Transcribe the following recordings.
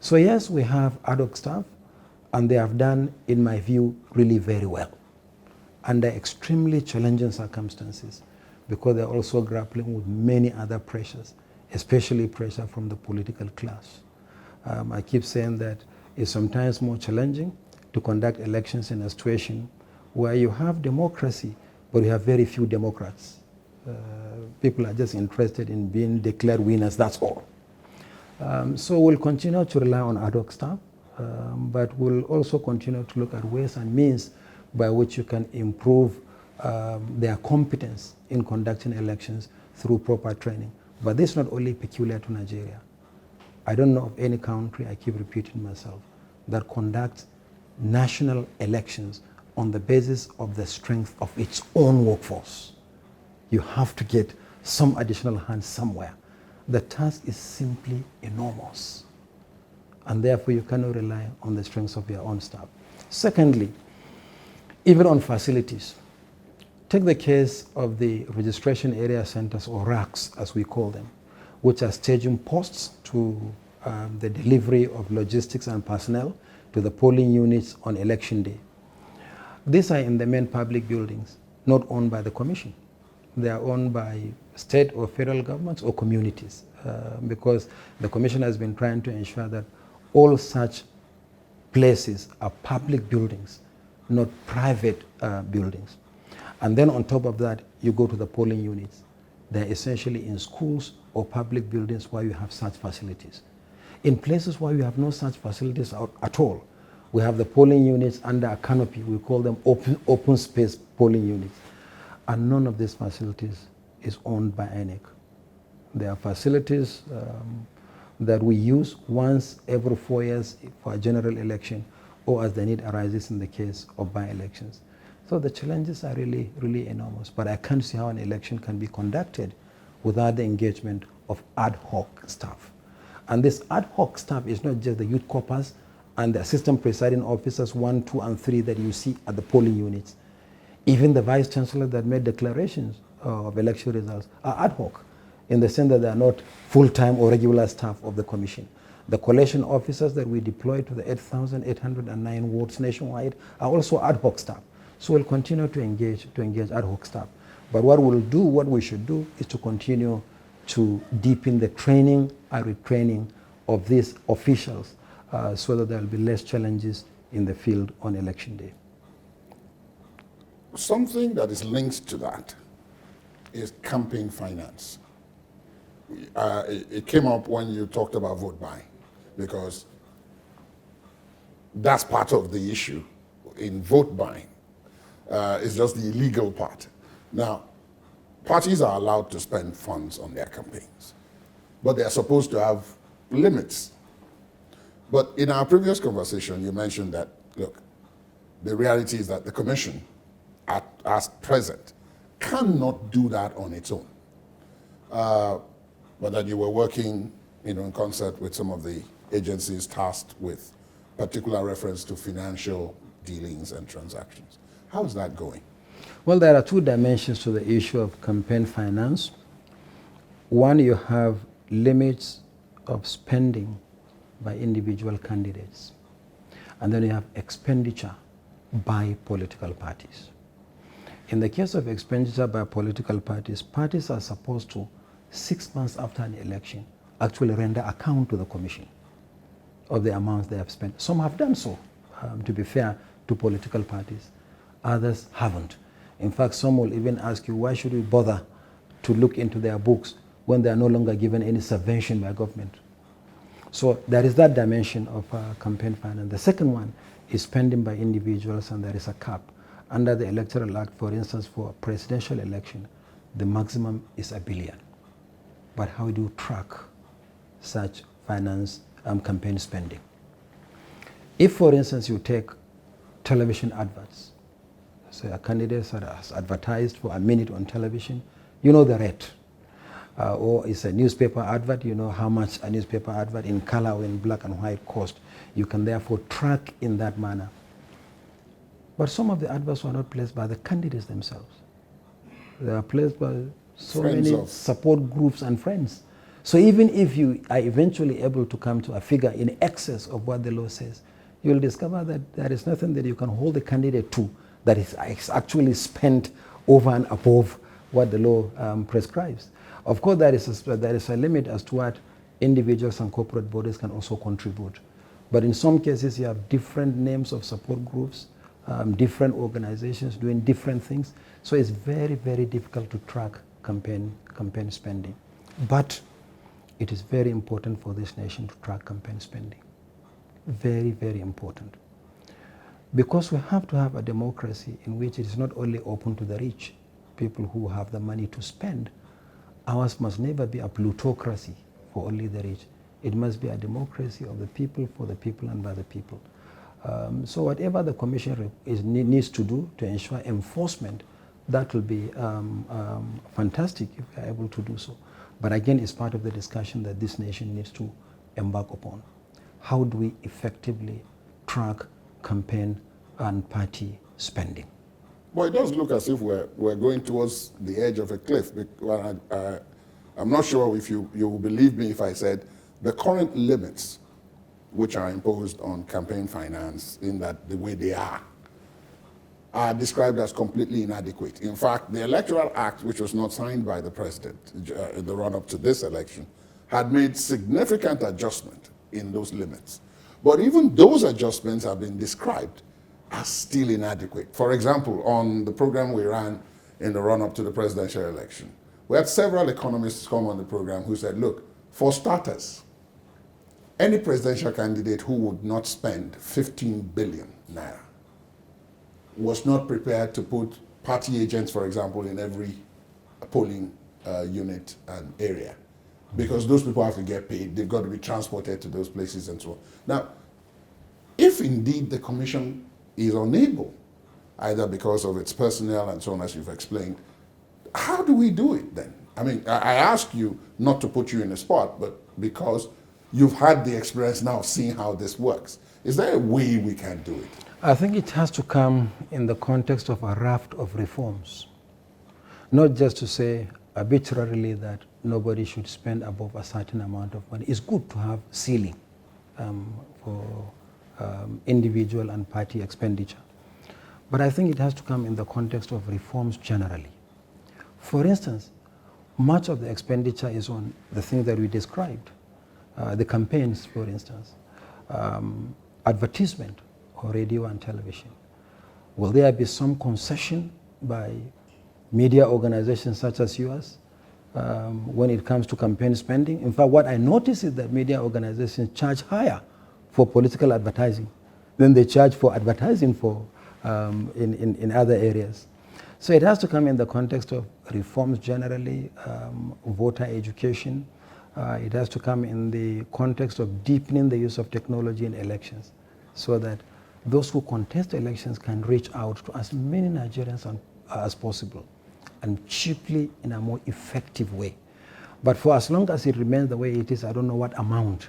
So yes, we have ad hoc staff, and they have done, in my view, really very well under extremely challenging circumstances, because they're also grappling with many other pressures, especially pressure from the political class. I keep saying that it's sometimes more challenging to conduct elections in a situation where you have democracy, but you have very few Democrats. People are just interested in being declared winners, that's all. So we'll continue to rely on ad hoc staff, but we'll also continue to look at ways and means by which you can improve their competence in conducting elections through proper training. But this is not only peculiar to Nigeria. I don't know of any country, I keep repeating myself, that conducts national elections on the basis of the strength of its own workforce. You have to get some additional hands somewhere. The task is simply enormous, and therefore you cannot rely on the strength of your own staff. Secondly, even on facilities, take the case of the registration area centers, or RACs as we call them, which are staging posts to the delivery of logistics and personnel to the polling units on election day. These are in the main public buildings, not owned by the Commission. They are owned by state or federal governments or communities, because the Commission has been trying to ensure that all such places are public buildings, not private buildings. And then on top of that, you go to the polling units. They're essentially in schools or public buildings where you have such facilities. In places where you have no such facilities at all, we have the polling units under a canopy. We call them open space polling units. And none of these facilities is owned by INEC. They are facilities that we use once every 4 years for a general election, or as the need arises in the case of by-elections. So the challenges are really, really enormous. But I can't see how an election can be conducted without the engagement of ad hoc staff. And this ad hoc staff is not just the youth corpers and the assistant presiding officers 1, 2, and 3 that you see at the polling units. Even the vice chancellor that made declarations of election results are ad hoc, in the sense that they are not full-time or regular staff of the Commission. The collation officers that we deploy to the 8,809 wards nationwide are also ad hoc staff. So we'll continue to engage ad hoc staff. But what we should do is to continue to deepen the training and retraining of these officials so that there will be less challenges in the field on election day. Something that is linked to that is campaign finance. It came up when you talked about vote buying, because that's part of the issue in vote buying. It's just the illegal part. Now, parties are allowed to spend funds on their campaigns, but they are supposed to have limits. But in our previous conversation, you mentioned that, look, the reality is that the Commission, as present, cannot do that on its own. But that you were working, in concert with some of the agencies tasked with particular reference to financial dealings and transactions. How is that going? Well, there are two dimensions to the issue of campaign finance. One, you have limits of spending by individual candidates. And then you have expenditure by political parties. In the case of expenditure by political parties, parties are supposed to, 6 months after an election, actually render account to the Commission of the amounts they have spent. Some have done so, to be fair to political parties. Others haven't. In fact, some will even ask you, why should we bother to look into their books when they are no longer given any subvention by government? So there is that dimension of campaign finance. The second one is spending by individuals, and there is a cap. Under the Electoral Act, for instance, for a presidential election, the maximum is $1 billion. But how do you track such finance campaign spending? If, for instance, you take television adverts, so a candidate has advertised for a minute on television, you know the rate. Or it's a newspaper advert, you know how much a newspaper advert in color or in black and white cost. You can therefore track in that manner. But some of the adverts were not placed by the candidates themselves. They are placed by so many support groups and friends. So even if you are eventually able to come to a figure in excess of what the law says, you'll discover that there is nothing that you can hold the candidate to that is actually spent over and above what the law prescribes. Of course, there is a limit as to what individuals and corporate bodies can also contribute. But in some cases, you have different names of support groups, different organizations doing different things. So it's very, very difficult to track campaign spending. But it is very important for this nation to track campaign spending. Very, very important. Because we have to have a democracy in which it is not only open to the rich, people who have the money to spend. Ours must never be a plutocracy for only the rich. It must be a democracy of the people, for the people, and by the people. So whatever the Commission needs to do to ensure enforcement, that will be fantastic if we are able to do so. But again, it's part of the discussion that this nation needs to embark upon. How do we effectively track campaign and party spending? Well, it does look as if we're going towards the edge of a cliff. I'm not sure if you will believe me if I said the current limits which are imposed on campaign finance in that the way they are described as completely inadequate. In fact, the Electoral Act, which was not signed by the president in the run-up to this election, had made significant adjustment in those limits. But even those adjustments have been described as still inadequate. For example, on the program we ran in the run-up to the presidential election, we had several economists come on the program who said, look, for starters, any presidential candidate who would not spend 15 billion naira was not prepared to put party agents, for example, in every polling unit and area, because those people have to get paid, they've got to be transported to those places and so on. Now, if indeed the Commission is unable, either because of its personnel and so on, as you've explained, how do we do it then? I mean, I ask you not to put you in a spot, but because you've had the experience now of seeing how this works. Is there a way we can do it? I think it has to come in the context of a raft of reforms. Not just to say arbitrarily that nobody should spend above a certain amount of money. It's good to have ceiling for individual and party expenditure. But I think it has to come in the context of reforms generally. For instance, much of the expenditure is on the things that we described. The campaigns, for instance, advertisement or radio and television. Will there be some concession by media organizations such as yours when it comes to campaign spending? In fact, what I notice is that media organizations charge higher for political advertising than they charge for advertising for in other areas. So it has to come in the context of reforms generally, voter education. It has to come in the context of deepening the use of technology in elections so that those who contest elections can reach out to as many Nigerians as possible and cheaply in a more effective way. But for as long as it remains the way it is, I don't know what amount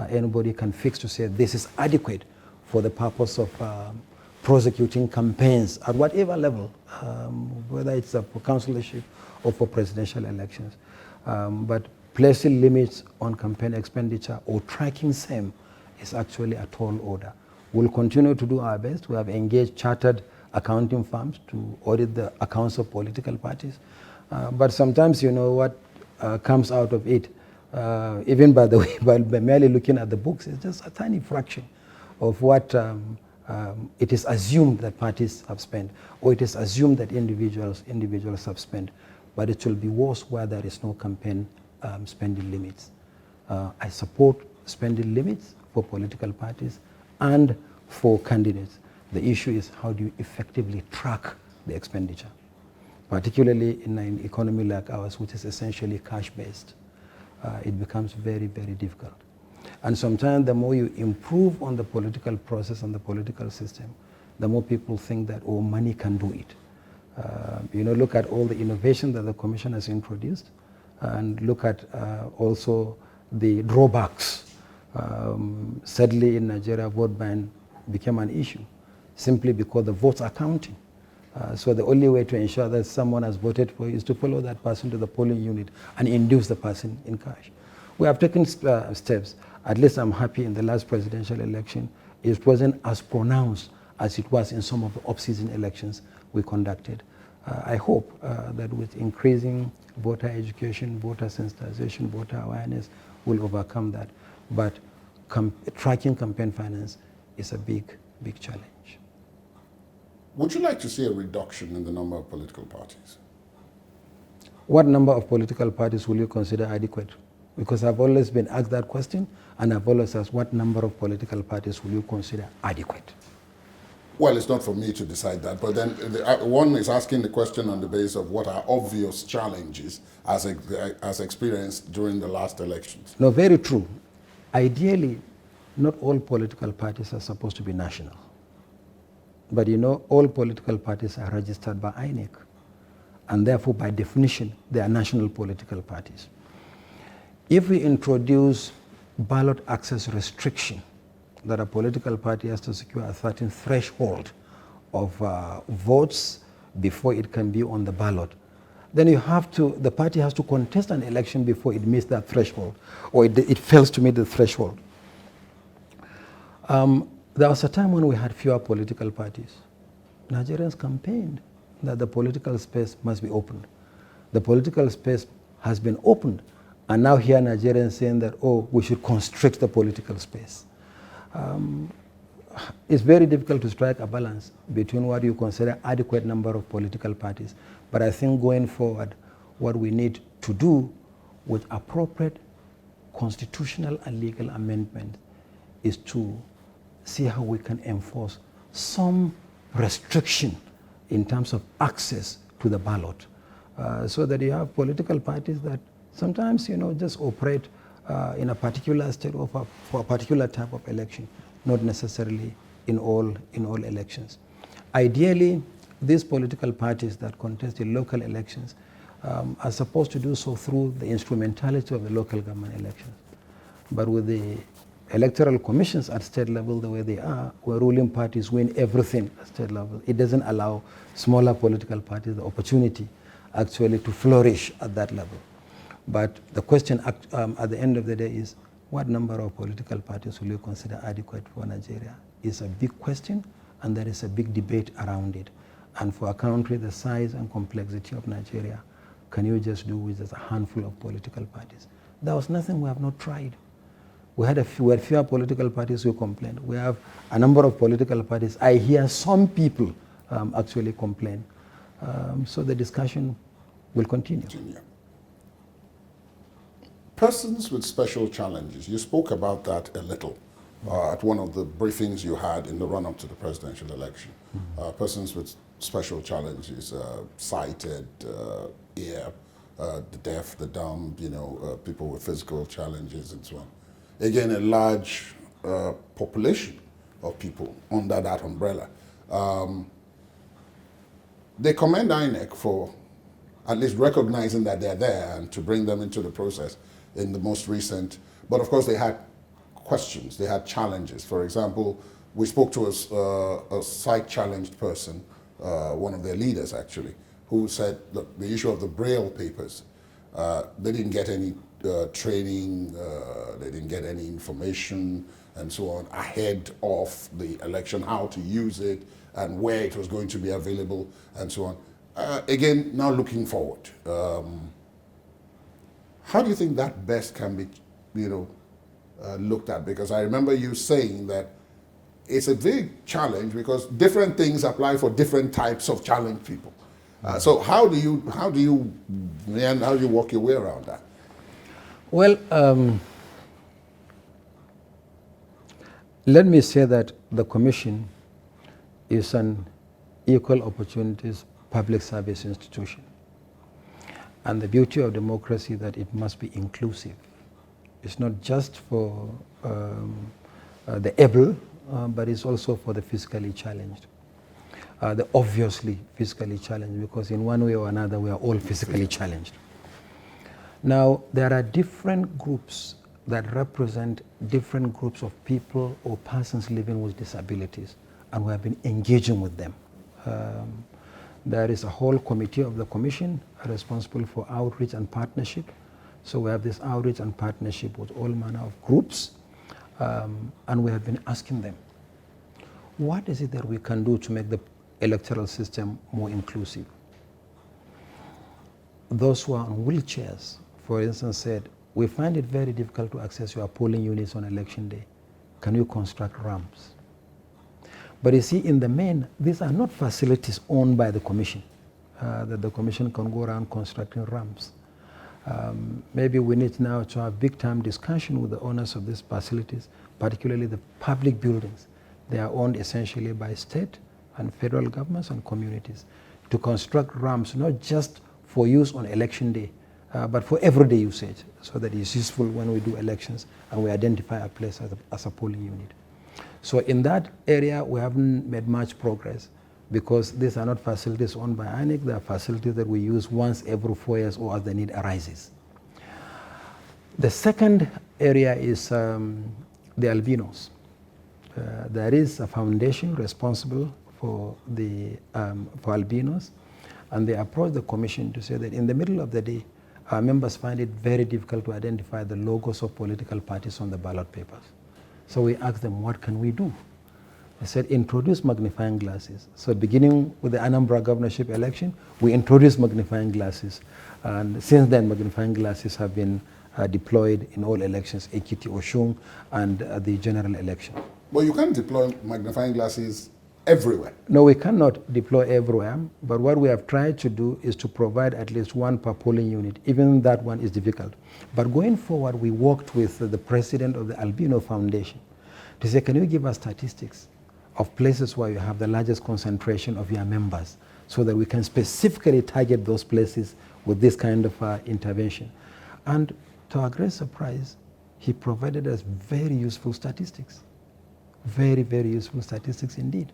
anybody can fix to say this is adequate for the purpose of prosecuting campaigns at whatever level, whether it's for councillorship or for presidential elections. But placing limits on campaign expenditure or tracking same is actually a tall order. We'll continue to do our best. We have engaged chartered accounting firms to audit the accounts of political parties. But sometimes, you know, what comes out of it, even by the way, by merely looking at the books, it's just a tiny fraction of what it is assumed that parties have spent, or it is assumed that individuals have spent. But it will be worse where there is no campaign spending limits. I support spending limits for political parties and for candidates. The issue is how do you effectively track the expenditure, particularly in an economy like ours, which is essentially cash-based. It becomes very, very difficult. And sometimes the more you improve on the political process and the political system, the more people think that, oh, money can do it. You know, look at all the innovation that the Commission has introduced, and look at also the drawbacks. Sadly, in Nigeria, vote buying became an issue simply because the votes are counting. So the only way to ensure that someone has voted for you is to follow that person to the polling unit and induce the person in cash. We have taken steps. At least I'm happy in the last presidential election, it wasn't as pronounced as it was in some of the off-season elections we conducted. I hope that with increasing voter education, voter sensitization, voter awareness, we'll overcome that. But tracking campaign finance is a big, big challenge. Would you like to see a reduction in the number of political parties? What number of political parties will you consider adequate? Because I've always been asked that question, and I've always asked, what number of political parties will you consider adequate? Well, it's not for me to decide that, but then one is asking the question on the basis of what are obvious challenges as experienced during the last elections. No, very true. Ideally, not all political parties are supposed to be national. But you know, all political parties are registered by INEC, and therefore, by definition, they are national political parties. If we introduce ballot access restriction, that a political party has to secure a certain threshold of votes before it can be on the ballot, then the party has to contest an election before it meets that threshold, or it fails to meet the threshold. There was a time when we had fewer political parties. Nigerians campaigned that the political space must be opened. The political space has been opened, and now here Nigerians saying that, oh, we should constrict the political space. It's very difficult to strike a balance between what you consider adequate number of political parties. But I think going forward, what we need to do with appropriate constitutional and legal amendment is to see how we can enforce some restriction in terms of access to the ballot, so that you have political parties that sometimes, you know, just operate in a particular state or for a particular type of election, not necessarily in all elections. Ideally, these political parties that contest in local elections are supposed to do so through the instrumentality of the local government elections. But with the electoral commissions at state level the way they are, where ruling parties win everything at state level, it doesn't allow smaller political parties the opportunity actually to flourish at that level. But the question at the end of the day is, what number of political parties will you consider adequate for Nigeria? It's a big question, and there is a big debate around it. And for a country the size and complexity of Nigeria, can you just do with just a handful of political parties? There was nothing we have not tried. We had fewer political parties who complained. We have a number of political parties. I hear some people actually complain. So the discussion will continue. Persons with special challenges, you spoke about that a little at one of the briefings you had in the run-up to the presidential election. Persons with special challenges, sighted, ear, the deaf, the dumb, you know, people with physical challenges and so on. Again, a large population of people under that umbrella. They commend INEC for at least recognizing that they're there and to bring them into the process in the most recent, but of course they had questions, they had challenges. For example, we spoke to a sight-challenged person, one of their leaders actually, who said, look, the issue of the Braille papers, they didn't get any training, they didn't get any information and so on ahead of the election, how to use it and where it was going to be available and so on. Again, now looking forward, how do you think that best can be, you know, looked at? Because I remember you saying that it's a big challenge because different things apply for different types of challenged people. So how do you walk your way around that? Well, let me say that the Commission is an equal opportunities public service institution. And the beauty of democracy is that it must be inclusive. It's not just for the able, but it's also for the physically challenged. The obviously physically challenged, because in one way or another we are all physically challenged. Now, there are different groups that represent different groups of people or persons living with disabilities, and we have been engaging with them. There is a whole committee of the Commission responsible for outreach and partnership So we have this outreach and partnership with all manner of groups, and we have been asking them, what is it that we can do to make the electoral system more inclusive? Those who are on wheelchairs, for instance, said, we find it very difficult to access your polling units on election day. Can you construct ramps? But you see, in the main, these are not facilities owned by the commission, that the commission can go around constructing ramps. Maybe we need now to have big-time discussion with the owners of these facilities, particularly the public buildings. They are owned essentially by state and federal governments and communities, to construct ramps, not just for use on election day, but for everyday usage, so that it's useful when we do elections and we identify a place as a polling unit. So in that area, we haven't made much progress, because these are not facilities owned by INEC. They are facilities that we use once every 4 years or as the need arises. The second area is the albinos. There is a foundation responsible for albinos, and they approached the commission to say that in the middle of the day, our members find it very difficult to identify the logos of political parties on the ballot papers. So we asked them, what can we do? They said, introduce magnifying glasses. So beginning with the Anambra governorship election, we introduced magnifying glasses. And since then, magnifying glasses have been deployed in all elections, Ekiti, Oshun, and the general election. But you can't deploy magnifying glasses everywhere. No, we cannot deploy everywhere, but what we have tried to do is to provide at least one per polling unit. Even that one is difficult. But going forward, we worked with the president of the Albino Foundation to say, can you give us statistics of places where you have the largest concentration of your members, so that we can specifically target those places with this kind of intervention. And to our great surprise, he provided us very useful statistics. Very, very useful statistics indeed.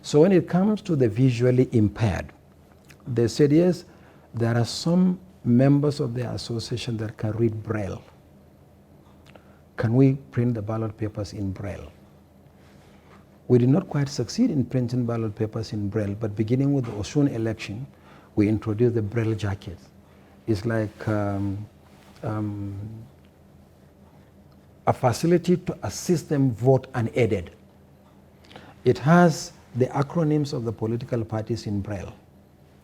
So when it comes to the visually impaired, they said, yes, there are some members of the association that can read Braille. Can we print the ballot papers in Braille? We did not quite succeed in printing ballot papers in Braille, but beginning with the Osun election, we introduced the Braille jackets. It's like a facility to assist them vote unaided. It has the acronyms of the political parties in Braille.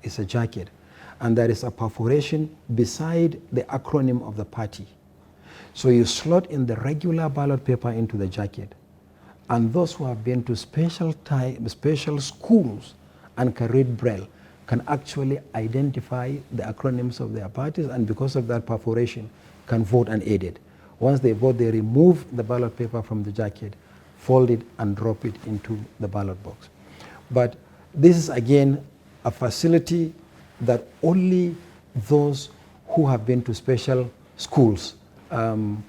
It's a jacket. And there is a perforation beside the acronym of the party. So you slot in the regular ballot paper into the jacket. And those who have been to special schools and can read Braille can actually identify the acronyms of their parties, and because of that perforation, can vote unaided. Once they vote, they remove the ballot paper from the jacket, fold it, and drop it into the ballot box. But this is, again, a facility that only those who have been to special schools can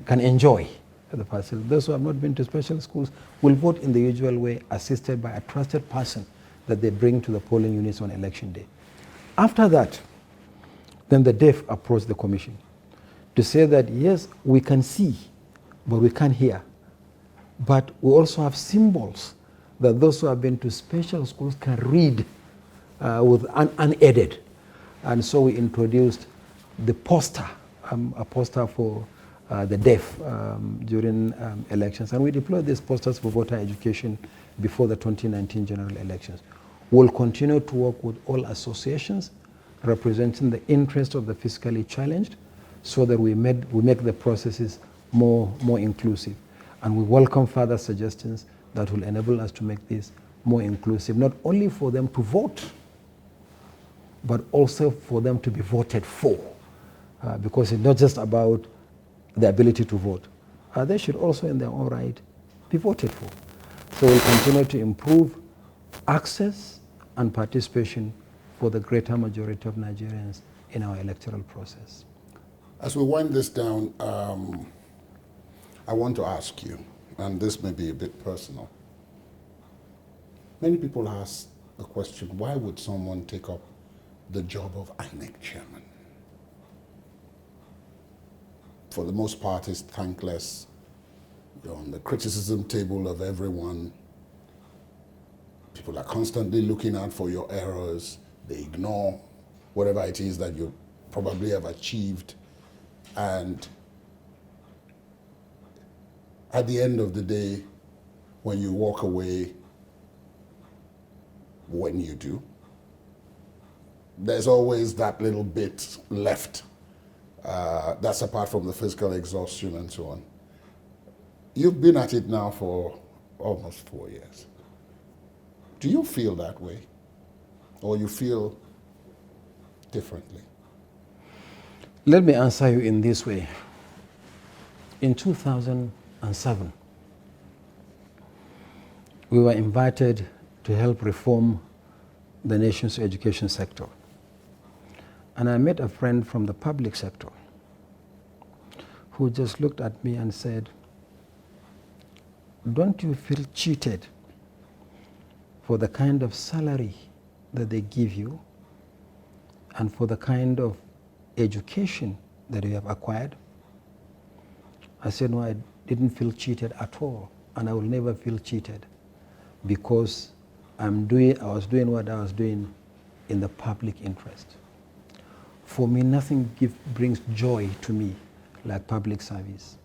enjoy the facility. Those who have not been to special schools will vote in the usual way, assisted by a trusted person that they bring to the polling units on election day. After that, then the deaf approached the commission to say that, yes, we can see, but we can't hear. But we also have symbols that those who have been to special schools can read with unaided. And so we introduced the poster, a poster for the deaf during elections. And we deployed these posters for voter education before the 2019 general elections. We'll continue to work with all associations representing the interest of the physically challenged, so that we make the processes more inclusive. And we welcome further suggestions that will enable us to make this more inclusive, not only for them to vote, but also for them to be voted for. Because it's not just about the ability to vote. They should also, in their own right, be voted for. So we'll continue to improve access and participation for the greater majority of Nigerians in our electoral process. As we wind this down, I want to ask you, and this may be a bit personal. Many people ask the question, why would someone take up the job of INEC chairman? For the most part, it's thankless. You're on the criticism table of everyone. People are constantly looking out for your errors. They ignore whatever it is that you probably have achieved, and at the end of the day, when you walk away, when you do, there's always that little bit left. That's apart from the physical exhaustion and so on. You've been at it now for almost 4 years. Do you feel that way? Or you feel differently? Let me answer you in this way. In 2007, we were invited to help reform the nation's education sector. And I met a friend from the public sector who just looked at me and said, don't you feel cheated for the kind of salary that they give you and for the kind of education that you have acquired? I said, no, I didn't feel cheated at all, and I will never feel cheated because I was doing what I was doing in the public interest. For me, nothing brings joy to me like public service.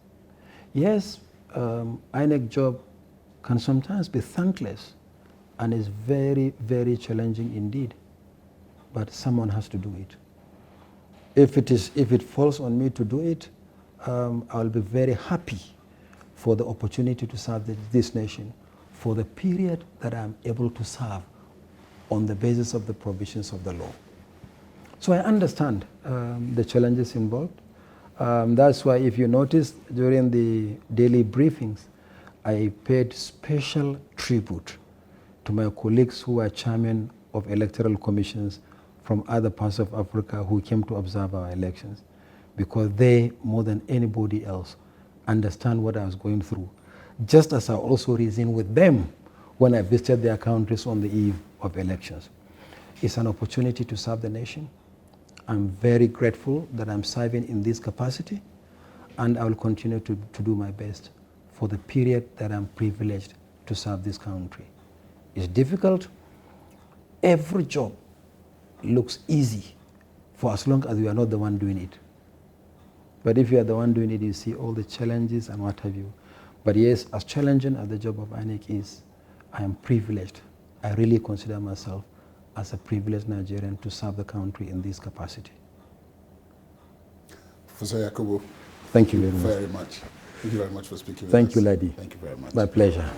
Yes, INEC job can sometimes be thankless and is very, very challenging indeed, but someone has to do it. If it falls on me to do it, I'll be very happy for the opportunity to serve this nation for the period that I'm able to serve on the basis of the provisions of the law. So I understand the challenges involved. That's why if you notice during the daily briefings, I paid special tribute to my colleagues who are chairmen of electoral commissions from other parts of Africa who came to observe our elections, because they, more than anybody else, understand what I was going through, just as I also reasoned with them when I visited their countries on the eve of elections. It's an opportunity to serve the nation. I'm very grateful that I'm serving in this capacity, and I will continue to do my best for the period that I'm privileged to serve this country. It's difficult. Every job looks easy for as long as you are not the one doing it. But if you are the one doing it, you see all the challenges and what have you. But yes, as challenging as the job of INEC is, I am privileged. I really consider myself as a privileged Nigerian to serve the country in this capacity. Professor Yakubu, thank you very much. Thank you very much for speaking with us. Thank you, Ladi. Thank you very much. My pleasure.